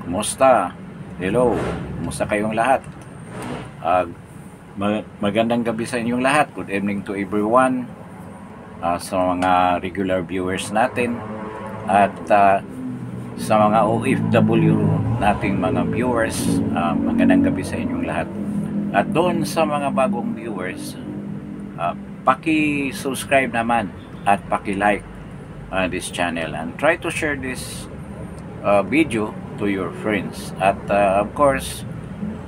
Kumusta? Hello, kumusta kayong lahat? Ah, Magandang gabi sa inyong lahat. Good evening to everyone, sa mga regular viewers natin at sa mga OFW nating mga viewers. Magandang gabi sa inyong lahat. At doon sa mga bagong viewers, paki-subscribe naman at paki-like this channel and try to share this video to your friends. At of course,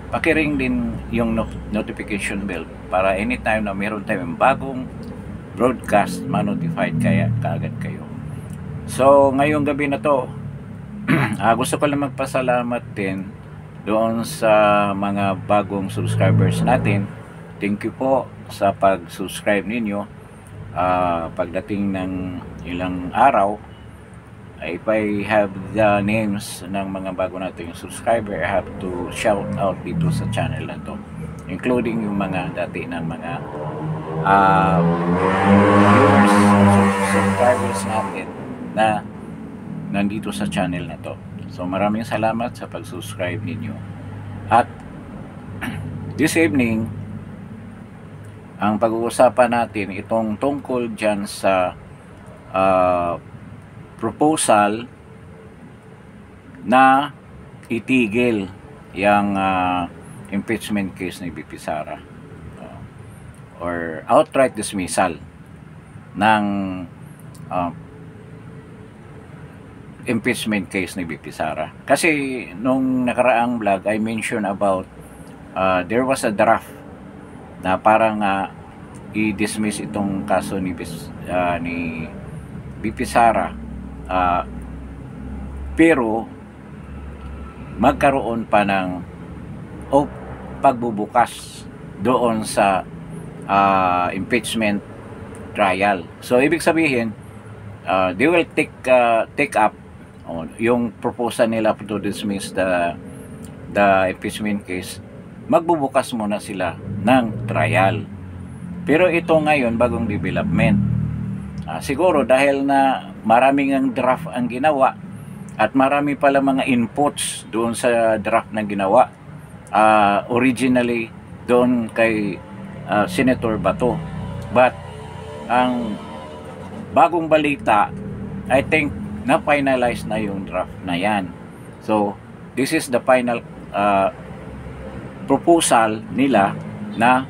pakiring din yung notification bell para anytime na meron tayong bagong broadcast, ma-notified kaagad kayo. So, ngayong gabi na to, gusto ko lang magpasalamat din doon sa mga bagong subscribers natin. Thank you po sa pag-subscribe ninyo. Pagdating ng ilang araw, if I have the names ng mga bago nating subscriber, I have to shout out dito sa channel na to, including yung mga dati ng mga viewers, subscribers natin na nandito sa channel na to. So maraming salamat sa pag-subscribe ninyo. At this evening, ang pag-uusapan natin itong tungkol dyan sa proposal na itigil yung impeachment case ni BP Sara, or outright dismissal ng impeachment case ni BP Sara. Kasi nung nakaraang vlog, I mentioned about there was a draft na parang i-dismiss itong kaso ni BP Sara, pero magkaroon pa ng pagbubukas doon sa impeachment trial. So ibig sabihin, they will take up yung proposal nila to dismiss the impeachment case. Magbubukas muna sila ng trial. Pero ito ngayon bagong development. Siguro dahil na maraming ang draft ang ginawa at marami pala mga inputs doon sa draft na ginawa, originally doon kay Senator Bato. But ang bagong balita, I think na-finalize na yung draft na yan. So this is the final proposal nila na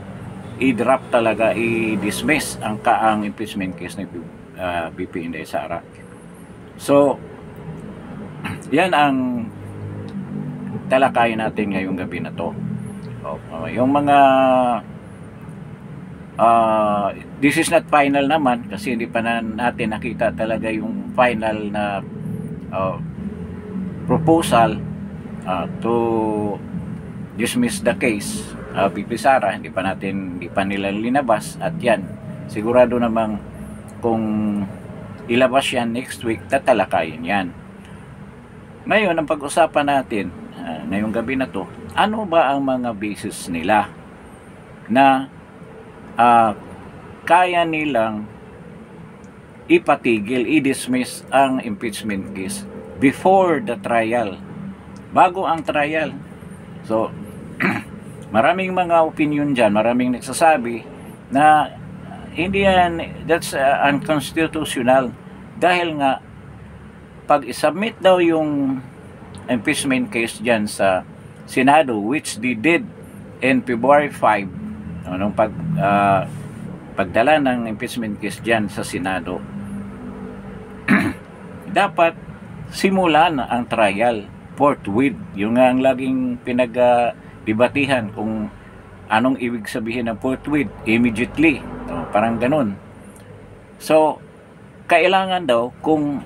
i-draft talaga, i-dismiss ang impeachment case ng BP Inday Sara. So yan ang talakayin natin ngayong gabi na to. Yung mga this is not final naman kasi hindi pa natin nakita talaga yung final na proposal to dismiss the case BP Sara. Hindi pa nila linabas, at yan sigurado namang kung ilabas yan next week, tatalakayin yan. Ngayon, ang pag-usapan natin ngayong gabi na to, ano ba ang mga basis nila na kaya nilang ipatigil, i-dismiss ang impeachment case before the trial, bago ang trial. So maraming mga opinion dyan, maraming nagsasabi na hindi yan, that's unconstitutional, dahil nga pag isubmit daw yung impeachment case dyan sa Senado, which they did in February 5, nung pagdala ng impeachment case dyan sa Senado, dapat simulan ang trial forthwith. Yung nga ang laging pinag-debatihan kung anong ibig sabihin ng forthwith, immediately, parang ganun. So kailangan daw, kung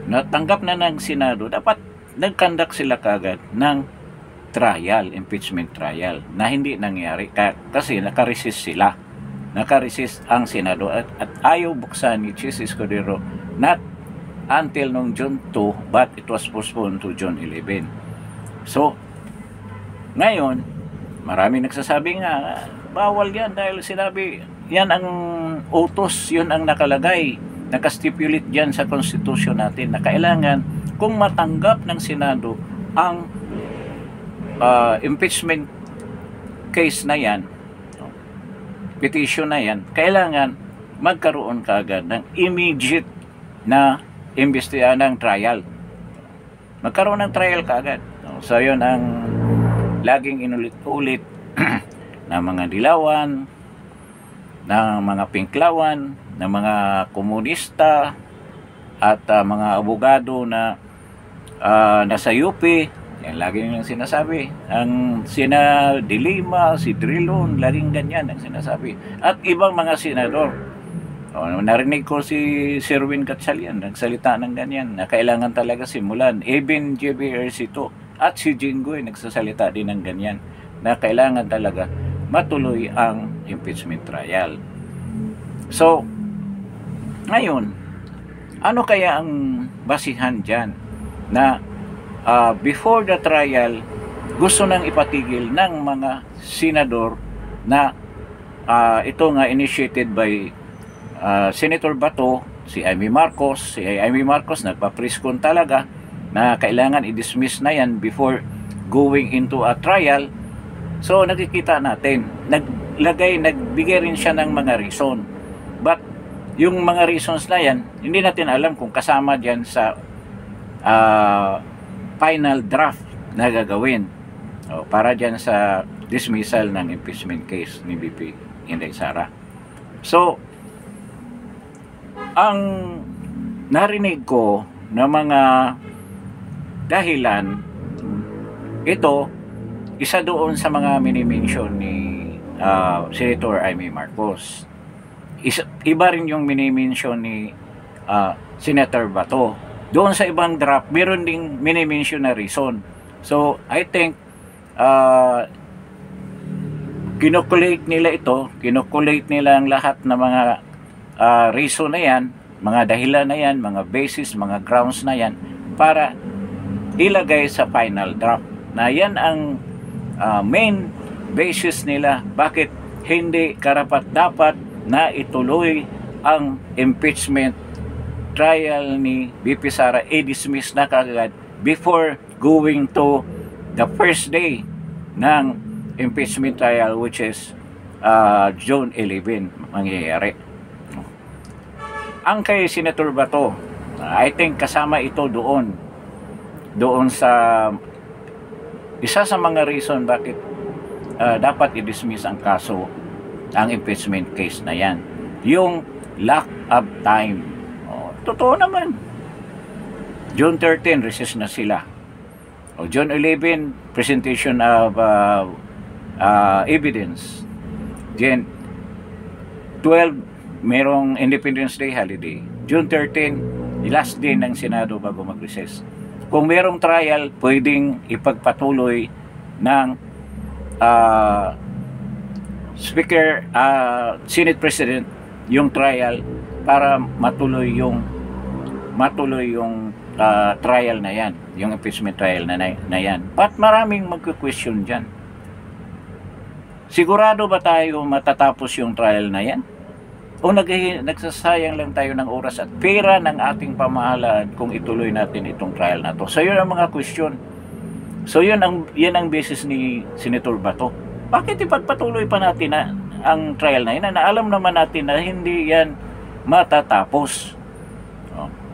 natanggap na ng Senado, dapat nag-conduct sila kagad ng trial, impeachment trial, na hindi nangyari kasi nakaresist sila. Nakaresist ang Senado at ayaw buksan ni Chis Escudero, not until nung June 2, but it was postponed to June 11. So ngayon, maraming nagsasabi nga bawal yan dahil sinabi yan ang utos, yun ang nakalagay, nakastipulate dyan sa konstitusyon natin na kailangan kung matanggap ng Senado ang impeachment case na yan, petition na yan, kailangan magkaroon kaagad ng immediate na imbestigahan ng trial. Magkaroon ng trial kaagad. So yun ang laging inulit-ulit ng mga dilawan, ng mga pinklawan, ng mga komunista at mga abogado na nasa UP. Yan lagi nilang sinasabi. Ang sina Dilima, si Drilon, laging ganyan ang sinasabi. At ibang mga senador. Narinig ko si Sherwin Gatchalian nagsalita ng ganyan na kailangan talaga simulan. Even JBRC2 at si Jinggoy nagsasalita din ng ganyan na kailangan talaga matuloy ang impeachment trial. So, ngayon, ano kaya ang basihan dyan na before the trial, gusto nang ipatigil ng mga senador na ito nga initiated by Senator Bato, si Amy Marcos. Si Amy Marcos nagpa-preskon talaga na kailangan i-dismiss na yan before going into a trial. So nakikita natin, nagbigay rin siya ng mga reason. But yung mga reasons na yan, hindi natin alam kung kasama dyan sa final draft na gagawin para dyan sa dismissal ng impeachment case ni BP Inday Sara. So, ang narinig ko na mga dahilan, ito, isa doon sa mga minimension ni Senator Amy Marcos. Iba rin yung minimension ni Senator Bato. Doon sa ibang draft, meron ding minimension na reason. So, I think, kinokulate nila ito, kinokulate nila ang lahat ng mga reason na yan, mga dahilan na yan, mga basis, mga grounds na yan, para ilagay sa final draft. Na yan ang main basis nila, bakit hindi karapat-dapat na ituloy ang impeachment trial ni BP Sara, i-dismiss na kagad before going to the first day ng impeachment trial, which is June 11 mangyayari. Ang kay Senator Bato, I think kasama ito doon sa isa sa mga reason bakit dapat i-dismiss ang kaso, ang impeachment case na yan, yung lack of time. Totoo naman, June 13 recess na sila, June 11 presentation of evidence, June 12 merong Independence Day holiday, June 13 last day ng Senado bago mag-recess. Kung merong trial, pwedeng ipagpatuloy ng Speaker, Senate President yung trial para matuloy yung trial na yan, yung impeachment trial na yan. At maraming magka-question dyan. Sigurado ba tayo matatapos yung trial na yan? O nagsasayang lang tayo ng oras at pera ng ating pamahalaan kung ituloy natin itong trial na to? So yun ang mga question. So yan ang basis ni Senator Bato. Bakit ipagpatuloy pa natin ang trial na yan? Na alam naman natin na hindi yan matatapos.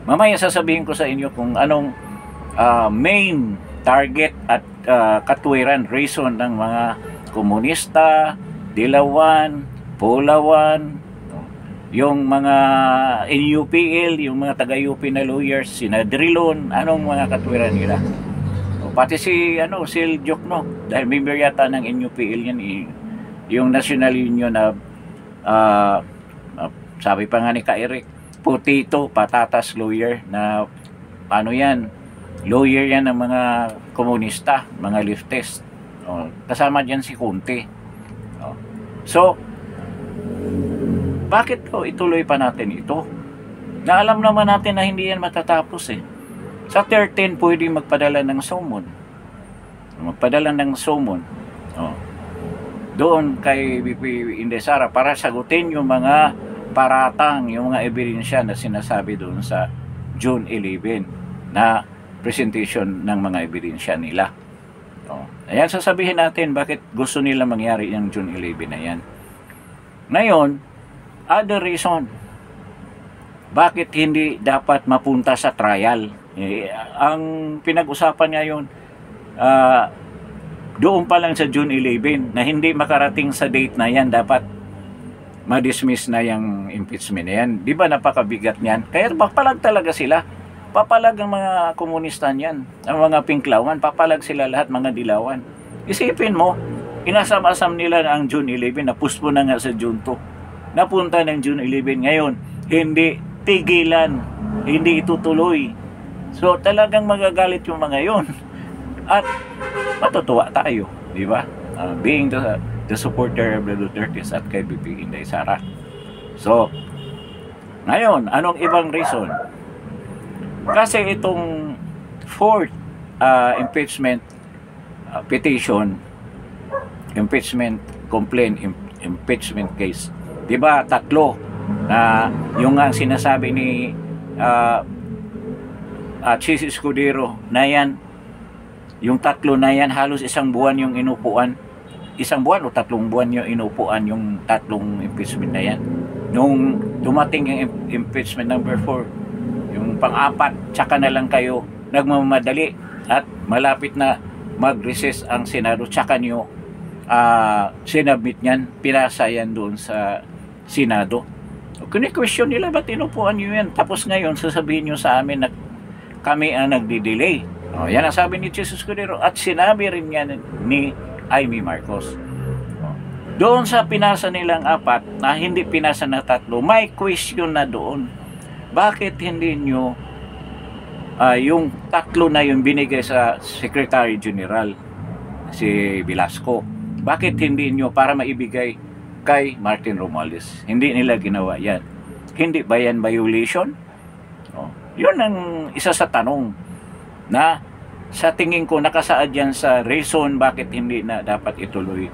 Mamaya sasabihin ko sa inyo kung anong main target at katwiran, reason ng mga komunista, Dilawan, Pulawan, yung mga NUPL, yung mga taga-UP na lawyers, sina Drilon, anong mga katwiran nila. Pati si Sil Jokno, dahil member yata ng NUPL yan, yung National Union na sabi pa nga ni Ka-Eric, Putito, patatas lawyer na lawyer yan ng mga komunista, mga leftist. Kasama dyan si Kunti. So, bakit ituloy pa natin ito? Na alam naman natin na hindi yan matatapos eh. Sa 13, pwede magpadala ng summon. Doon kay BP Inday Sara para sagutin yung mga paratang, yung mga ebidensya na sinasabi doon sa June 11 na presentation ng mga ebidensya nila. Ayan, sasabihin natin bakit gusto nila mangyari yung June 11 na yan. Ngayon, other reason, bakit hindi dapat mapunta sa trial? Ang pinag-usapan ngayon, doon pa lang sa June 11, na hindi makarating sa date na yan, dapat ma-dismiss na yung impeachment na yan. Di ba napakabigat niyan? Kaya papalag talaga sila. Papalag ang mga komunista niyan. Ang mga pinklawan, papalag sila lahat, mga dilawan. Isipin mo, inasam-asam nila na ang June 11, napuspo na nga sa June 2. Napunta ng June 11 ngayon, hindi tigilan, hindi itutuloy. So talagang magagalit yung mga yon. At matutuwa tayo, di ba? Being the supporter of the Dutertes at kay BP Inday Sara. So, ngayon, anong ibang reason? Kasi itong fourth impeachment petition, impeachment complaint, impeachment case, di ba tatlo na yung ang sinasabi ni Chis Escudero na yan, yung tatlo na yan, halos isang buwan yung inupuan. Isang buwan o 3 buwan yung inupuan yung tatlong impeachment na yan. Nung dumating yung impeachment number 4, yung pang-apat, tsaka na lang kayo nagmamadali at malapit na mag-recess ang Senado, tsaka nyo sinabit niyan, pinasa yan doon sa Senado. Kuni-question nila, ba't inupuan nyo yan? Tapos ngayon, sasabihin nyo sa amin na kami ang nagdi-delay. Yan ang sabi ni Jesus Escudero at sinabi rin yan ni Amy Marcos. Doon sa pinasa nilang 4 na hindi pinasa na 3, may question na doon. Bakit hindi nyo yung 3 na yung binigay sa Secretary General si Velasco, bakit hindi nyo para maibigay kay Martin Romualdez? Hindi nila ginawa yan. Hindi ba yan violation? Yun ang isa sa tanong na sa tingin ko nakasaad yan sa reason bakit hindi na dapat ituloy,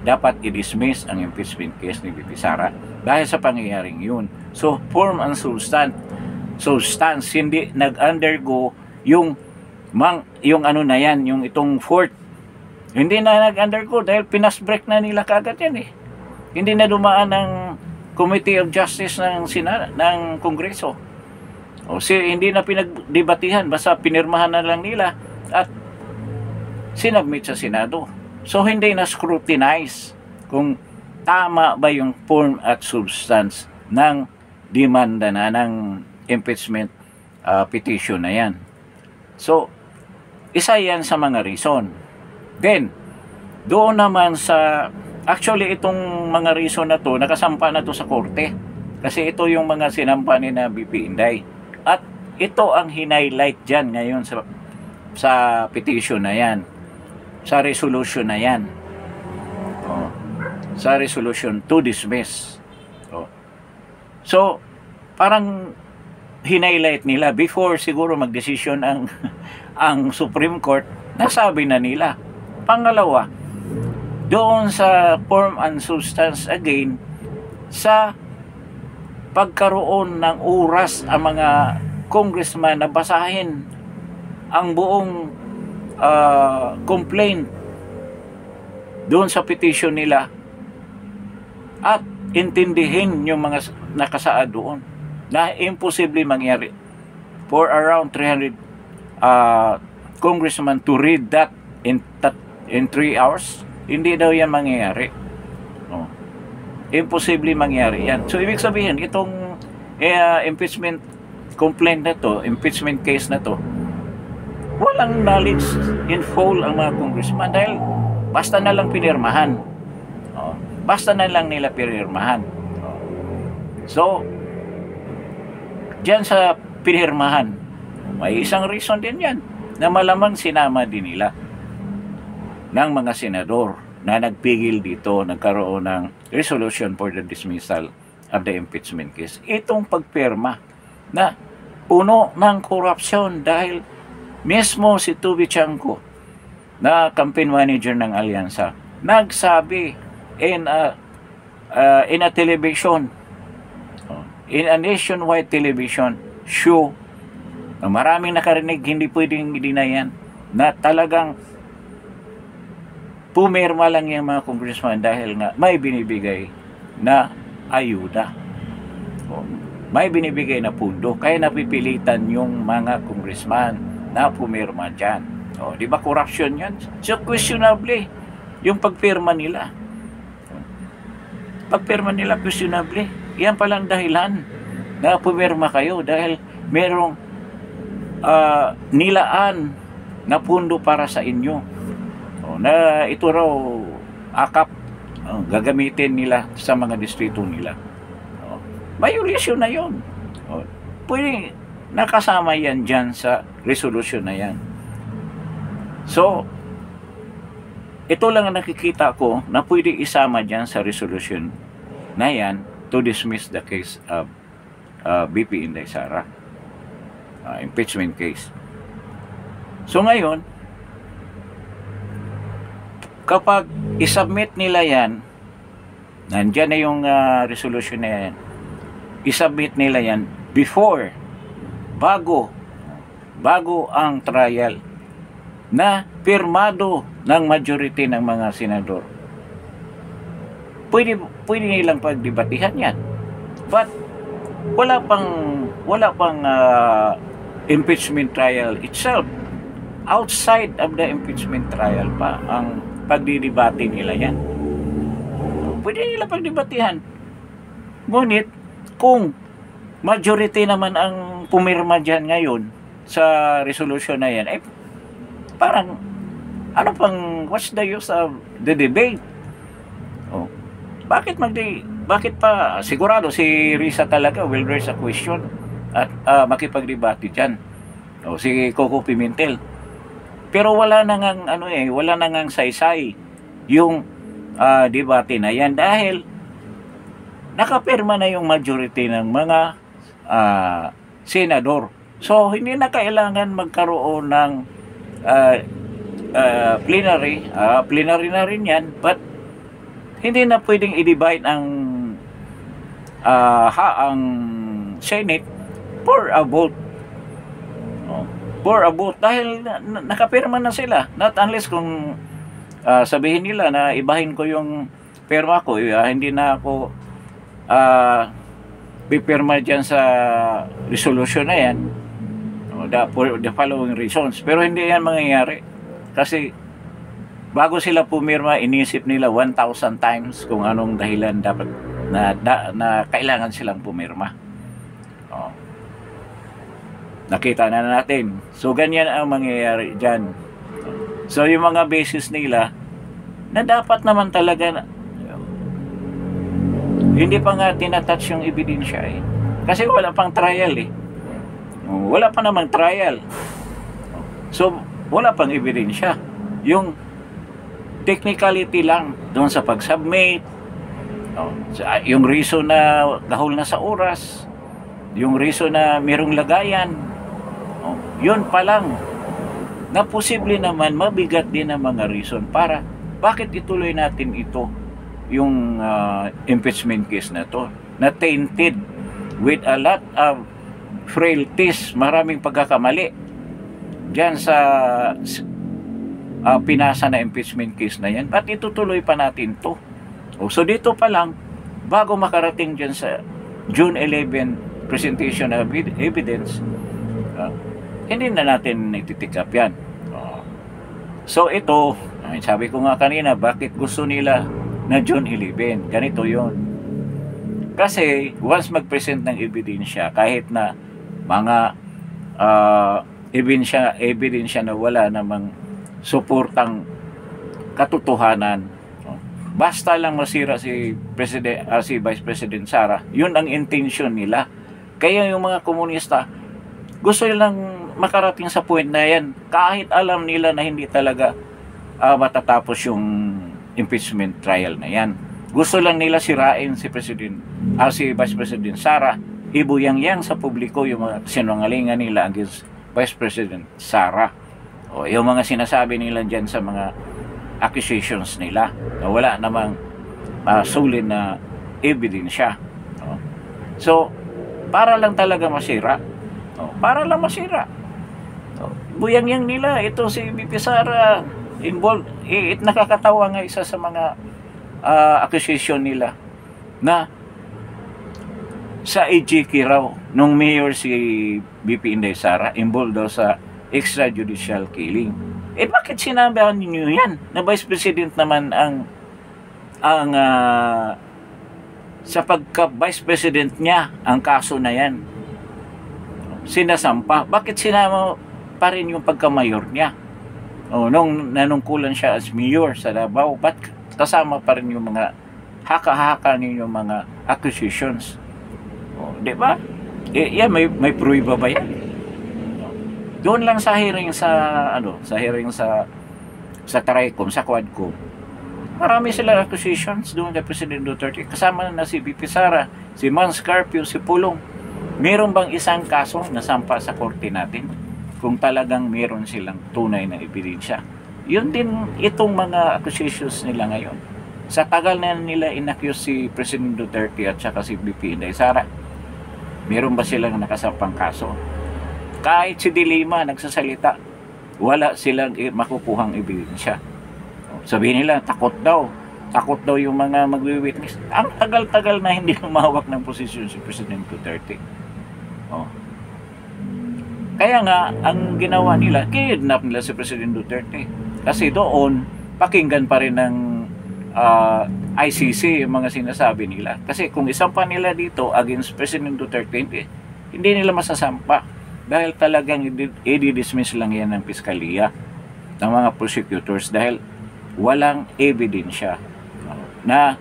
dapat i-dismiss ang impeachment case ni BP Sara dahil sa pangyayaring yun. So form and substance hindi nag-undergo yung ano na yan, yung itong fourth, hindi na nag-undergo dahil pinasbreak na nila kagad yan Hindi na dumaan ng Committee of Justice ng Kongreso. Hindi na pinagdebatihan, basta pinirmahan na lang nila at sinabmit sa Senado. So hindi na scrutinize kung tama ba yung form at substance ng demanda na ng impeachment petition na yan. So isa yan sa mga reason. Then doon naman sa actually itong mga reason na to nakasampa na to sa korte kasi ito yung mga sinampa ni na BP Inday. At ito ang hinighlight dyan ngayon sa petition na yan, sa resolution na yan, sa resolution to dismiss. So, parang hinighlight nila before siguro magdesisyon ang Supreme Court, nasabi na nila. Pangalawa, doon sa form and substance again, sa pagkaroon ng oras ang mga congressman na basahin ang buong complaint doon sa petition nila at intindihin yung mga nakasaad doon na imposible mangyari for around 300 congressman to read that in 3 hours. Hindi daw yan mangyayari. Imposible mangyari yan. So ibig sabihin itong impeachment complaint na to, impeachment case na to, walang knowledge in full ang mga congressman dahil basta na lang pinirmahan. Basta na lang nila pinirmahan. So diyan sa pinirmahan, may isang reason din yan na malamang sinama din nila ng mga senador na nagpigil dito, nagkaroon ng resolution for the dismissal of the impeachment case. Itong pagpirma na puno ng korupsyon dahil mismo si Tubi Chanco na campaign manager ng Alyansa nagsabi in a television, in a nationwide television show Maraming nakarinig, hindi pwedeng i-deny yan, na talagang pumirma lang yung mga congressman dahil nga may binibigay na ayuda. May binibigay na pundo, kaya napipilitan yung mga congressman na pumirma dyan. Di ba corruption yan? So questionable yung pagpirma nila. Pagpirma nila questionable. Yan palang dahilan na pumirma kayo dahil merong nilaan na pundo para sa inyo. Na ito raw akap gagamitin nila sa mga distrito nila. Violation na yun. Pwede nakasama yan dyan sa resolution na yan. So, ito lang ang nakikita ko na pwede isama dyan sa resolution na yan to dismiss the case of BP Inday Sara. Impeachment case. So ngayon, kapag isubmit nila yan, nandyan na yung resolution na yan, isubmit nila yan bago ang trial na pirmado ng majority ng mga senador. Pwede nilang pagdebatihan yan. But wala pang impeachment trial itself. Outside of the impeachment trial pa ang pagdidebate nila yan. Pwede nila pagdebatihan. Ngunit kung majority naman ang pumirma dyan ngayon sa resolution na yan, parang what's the use of the debate? Bakit pa sigurado si Risa talaga will raise a question at makipagdebate dyan. Si Coco Pimentel. Pero wala nang saysay yung debate na yan dahil nakapirma na yung majority ng mga senador. So hindi na kailangan magkaroon ng plenary. Plenary na rin yan, but hindi na pwedeng i-divide ang Senate for a vote. For a vote dahil nakapirma na sila. Not unless kung sabihin nila na ibahin ko yung pirma ko, hindi na ako pipirma dyan sa resolution na yan for the following reasons. Pero hindi yan mangyayari kasi bago sila pumirma, inisip nila 1,000 times kung anong dahilan dapat na kailangan silang pumirma. Nakita na natin. So ganyan ang mangyayari dyan. So yung mga basis nila na dapat naman talaga hindi pa nga tinatouch yung ebidensya kasi wala pang trial wala pa namang trial, so wala pang ebidensya. Yung technicality lang doon sa pag-submit, yung reason na gahol na sa oras, yung reason na merong lagayan, yun pa lang na posible naman mabigat din ang mga reason para bakit ituloy natin ito yung impeachment case na to na tainted with a lot of frailties, maraming pagkakamali dyan sa pinasa na impeachment case na yan. Ba't itutuloy pa natin to? So dito pa lang bago makarating dyan sa June 11 presentation of evidence, hindi na natin ititikap yan. So ito, sabi ko nga kanina, bakit gusto nila na June 11? Ganito yon. Kasi once mag-present ng ebidensya, kahit na mga ebidensya na wala namang suportang katotohanan, basta lang masira si Vice President Sara, yun ang intention nila. Kaya yung mga komunista gusto nilang makarating sa point na yan kahit alam nila na hindi talaga matatapos yung impeachment trial na yan. Gusto lang nila sirain si Vice President Sara, ibuyang-yang sa publiko yung mga sinungalingan nila against Vice President Sara. O yung mga sinasabi nila dyan sa mga accusations nila na wala namang solid na ebidensya. So, para lang talaga masira. Para lang masira. buyang-yang nila, ito si VP Sara, involved, nakakatawa nga isa sa mga accusation nila na sa AGK raw, nung mayor si VP Inday Sara, involved daw sa extrajudicial killing. Bakit sinabihan niyo yan? Na Vice President naman ang sa pagka-Vice President niya, ang kaso na yan sinasampa. Bakit sinama pa rin yung pagka-mayor niya? Nung nanungkulan siya as mayor sa Davao, ba't kasama pa rin yung mga haka-haka ninyong mga accusations? Di ba? Yan, may pruiba ba yan? Doon lang sa hearing sa TRICOM, sa Quadcom, marami sila accusations doon kay President Duterte. Kasama na si VP Sara, si Mans Carpio, si Pulong. Meron bang isang kaso na sampa sa korte natin kung talagang meron silang tunay na ebidensya? Yun din itong mga accusations nila ngayon. Sa tagal na nila inaccuse si President Duterte at saka si VP Inday Sara, meron ba silang nakasampang kaso? Kahit si Dilima nagsasalita, wala silang makukuhang ebidensya. Sabihin nila, takot daw yung mga magwi-witness. Ang tagal-tagal na hindi lumawak ng posisyon si President Duterte. Kaya nga, ang ginawa nila, kidnap nila si President Duterte. Kasi doon, pakinggan pa rin ng ICC yung mga sinasabi nila. Kasi kung isampa nila dito against President Duterte, hindi nila masasampa. Dahil talagang i-dismiss lang yan ng Piskaliya, ng mga prosecutors, dahil walang ebidensya na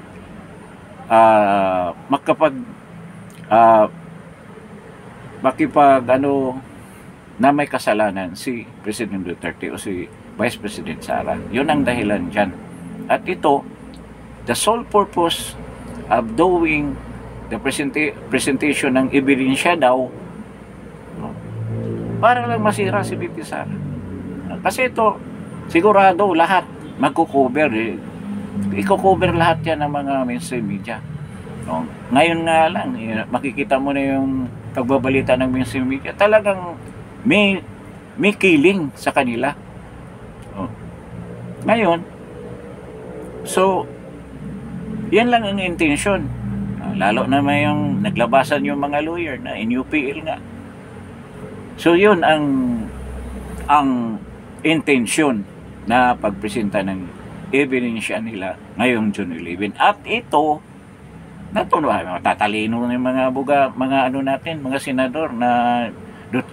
na may kasalanan si President Duterte o si Vice President Sara. Yun ang dahilan dyan. At ito, the sole purpose of doing the presentation ng ebidensya daw, para lang masira si VP Sara. Kasi ito, sigurado lahat magko-cover. Iko-cover lahat yan ng mga mainstream media. Ngayon nga lang, makikita mo na yung pagbabalita ng mainstream media, talagang may killing sa kanila. Ngayon, so, yan lang ang intention. Lalo na may yung naglabasan yung mga lawyer na NUPL nga. So, yun ang intention na pagpresenta ng ebidensya nila ngayong June 11. At ito, tatalino ng mga natin, mga senador na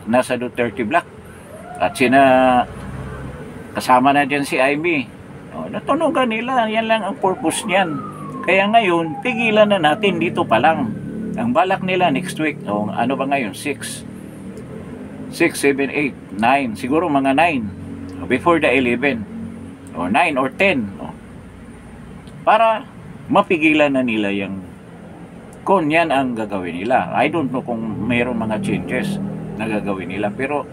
nasa Duterte Block. At kasama na dyan si Amy. Natunugan nila, yan lang ang purpose niyan. Kaya ngayon, pigilan na natin dito pa lang. Ang balak nila next week, ano ba ngayon, 6, 7, 8, 9, siguro mga 9, before the 11, o 9 or 10, para mapigilan na nila yung kung yan ang gagawin nila. I don't know kung mayroong mga changes na gagawin nila, pero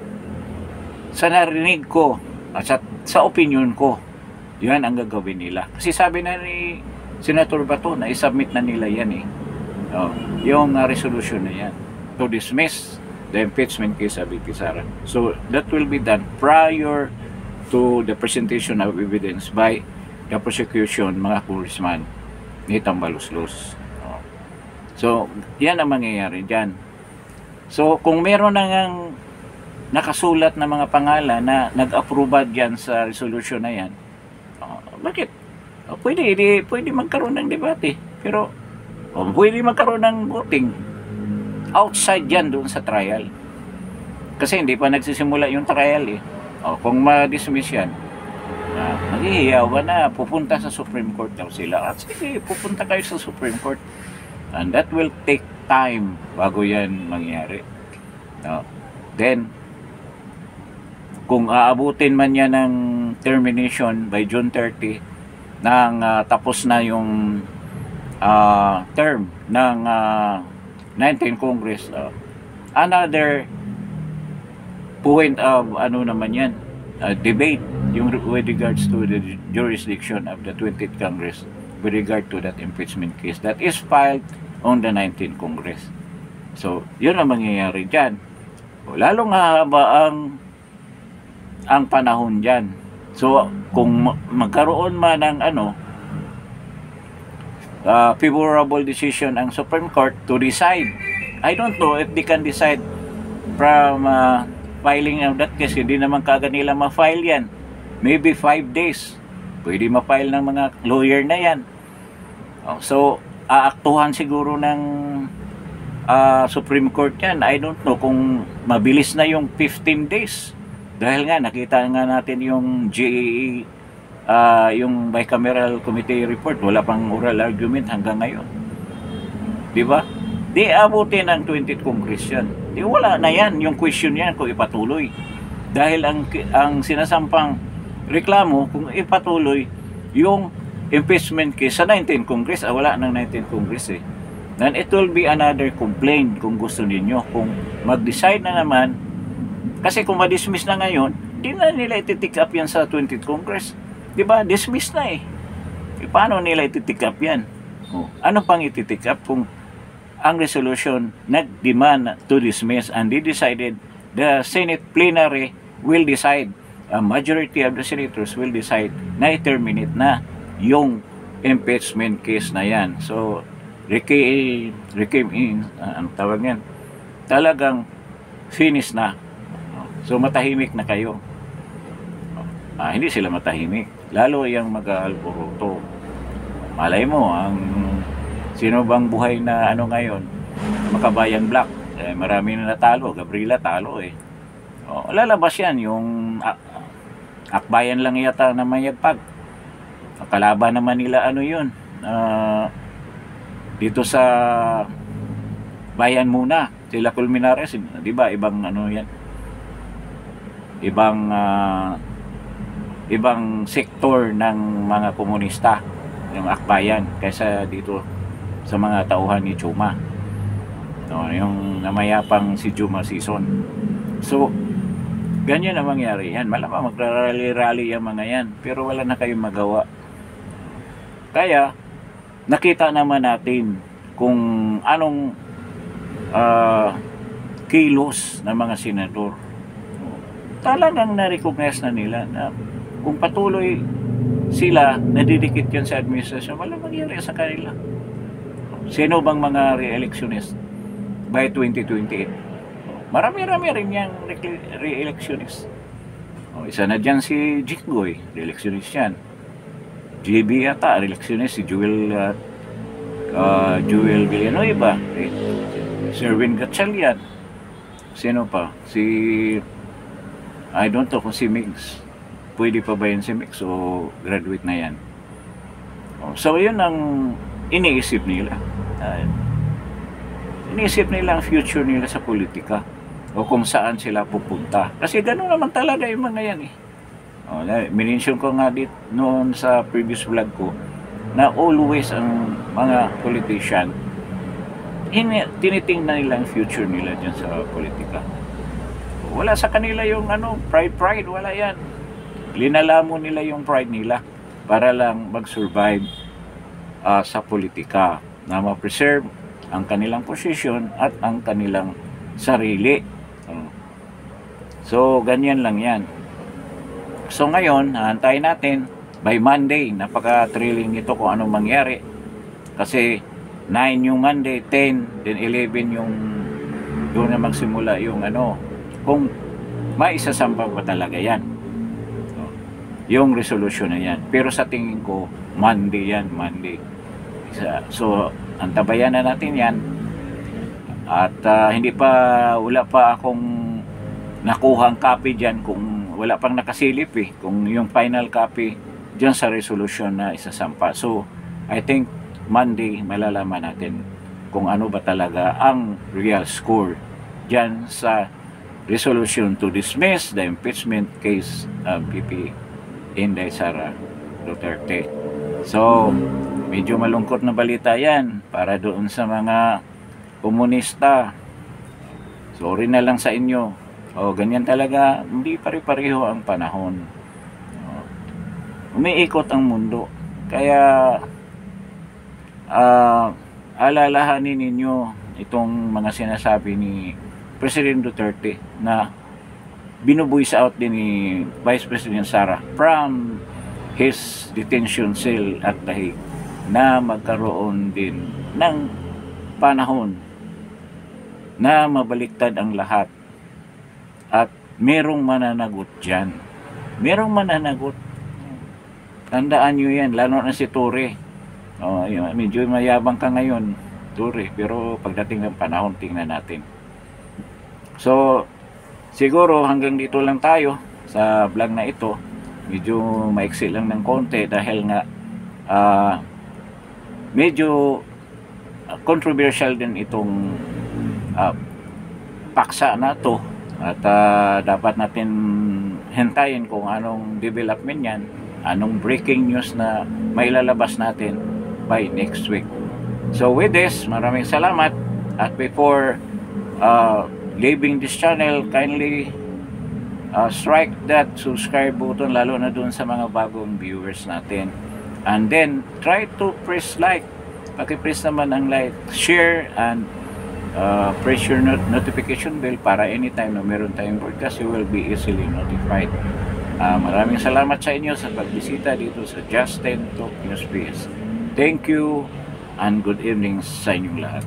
sa narinig ko, sa opinion ko, yan ang gagawin nila. Kasi sabi na ni Senator Bato na isubmit na nila yan yung resolution na yan to dismiss the impeachment case of VP Sara. So that will be done prior to the presentation of evidence by the prosecution, mga congressman ni Tambaluslos. So yan ang mangyayari dyan. So kung meron nang nakasulat na mga pangalan na nag-approve dyan sa resolution na yan, bakit? Pwede magkaroon ng debate, pero pwede magkaroon ng voting outside yan doon sa trial. Kasi hindi pa nagsisimula yung trial kung ma-dismiss yan, maghihiyawan na, pupunta sa Supreme Court daw sila. At sige, pupunta kayo sa Supreme Court. And that will take time bago yan mangyari. Then, kung aabutin man yan ng termination by June 30, nang tapos na yung term ng 19th Congress, another point of naman yan, debate yung with regards to the jurisdiction of the 20th Congress with regard to that impeachment case that is filed on the 19th Congress. So, yun ang mangyayari dyan. Lalong haba ang ang panahon dyan. So, kung magkaroon man ng favorable decision ang Supreme Court to decide, I don't know if they can decide from filing of that case. Hindi naman kagad nila ma-file yan. Maybe 5 days. Pwede ma-file ng mga lawyer na yan. So, aaktuhan siguro ng Supreme Court yan. I don't know kung mabilis na yung 15 days. Dahil nga, nakita nga natin yung GAA, yung bicameral committee report, wala pang oral argument hanggang ngayon. Diba? Di abutin ang 20th Congress yan. Di wala na yan, yung question yan kung ipatuloy. Dahil ang sinasampang reklamo, kung ipatuloy yung impeachment case sa 19th Congress, wala ng 19th Congress eh. Then it will be another complaint kung gusto ninyo. Kung mag-decide na naman, kasi kung ma-dismiss na ngayon, di na nila ititik up yan sa 20th Congress. Diba? Dismiss na eh. Paano nila ititik up yan? Ano pang ititik up kung ang resolution nag-demand to dismiss and they decided the Senate plenary will decide, a majority of the senators will decide na i-terminate na yung impeachment case na yan. So, ang tawag yan, talagang finish na. So, matahimik na kayo. Hindi sila matahimik. Lalo yung mag-aalboroto. Malay mo, sino bang buhay na ngayon? Makabayan Black. Marami na natalo. Gabriela talo eh. Lalabas yan. Yung akbayan lang yata na mayagpag. Kalaban naman nila yun. Dito sa bayan muna. Sila Culminares. Diba? Ibang yan. Ibang sektor ng mga komunista yung akbayan kaysa dito sa mga tauhan ni Chuma, yung namayapang si Chuma Season. So ganyan ang mangyari yan. Malamang magrarally-rally yung mga yan, pero wala na kayong magawa. Kaya nakita naman natin kung anong kilos ng mga senador. Talagang na-recognize na nila na kung patuloy sila nadidikit yan sa administrasyon, wala mangyari sa kanila. Sino bang mga re-electionist by 2028? Marami-rami rin yung re-electionist. Isa na dyan si Jinggoy, re-electionist yan. JB yata, re-electionist si Joel Villanueva, Sherwin Gatchalian. Sino pa? I don't know kung si Migs. Pwede pa ba yun si Mix o graduate na yan? So yun ang iniisip nila. Iniisip nila ang future nila sa politika o kung saan sila pupunta. Kasi gano'n naman talaga yung mga yan eh. Minention ko nga dito noon sa previous vlog ko na always ang mga politician tinitingnan nila ang future nila dyan sa politika. Wala sa kanila yung pride, wala yan. Linalamo nila yung pride nila para lang mag-survive sa politika na ma-preserve ang kanilang position at ang kanilang sarili. So, ganyan lang yan. So, ngayon, haantayin natin by Monday. Napaka-thrilling ito kung anong mangyari. Kasi 9 yung Monday, 10, then 11 yung doon na magsimula yung kung maisasamba pa talaga yan. Yung resolution na yan. Pero sa tingin ko, Monday yan, Monday. So, antabayan na natin yan. At wala pa akong nakuhang copy dyan kung wala pang nakasilip eh. Kung yung final copy dyan sa resolution na isasampa. So, I think Monday malalaman natin kung ano ba talaga ang real score dyan sa resolution to dismiss the impeachment case of VP Inday Sara Duterte. So, medyo malungkot na balita yan para doon sa mga komunista. Sorry na lang sa inyo. Ganyan talaga, hindi pare-pareho ang panahon. Umiikot ang mundo. Kaya, alalahanin ninyo itong mga sinasabi ni President Duterte na binubuis out din ni Vice President Sara from his detention cell at The Hague na magkaroon din ng panahon na mabaliktad ang lahat at merong mananagot dyan. Merong mananagot. Tandaan nyo yan, lalo na si Torre. Medyo mayabang ka ngayon, Torre, pero pagdating ng panahon, tingnan natin. So, siguro hanggang dito lang tayo sa vlog na ito. Medyo maiksi lang ng konti dahil nga medyo controversial din itong paksa na to at dapat natin hintayin kung anong development yan, anong breaking news na mailalabas natin by next week. So with this, maraming salamat, at before leaving this channel, kindly strike that subscribe button, lalo na dun sa mga bagong viewers natin, and then try to press like, paki-press naman ang like, share, and press your notification bell para anytime na meron tayong broadcast, you will be easily notified. Maraming salamat sa inyo sa pagbisita dito sa Justin Talk News Biz. Thank you and good evening sa inyong lahat.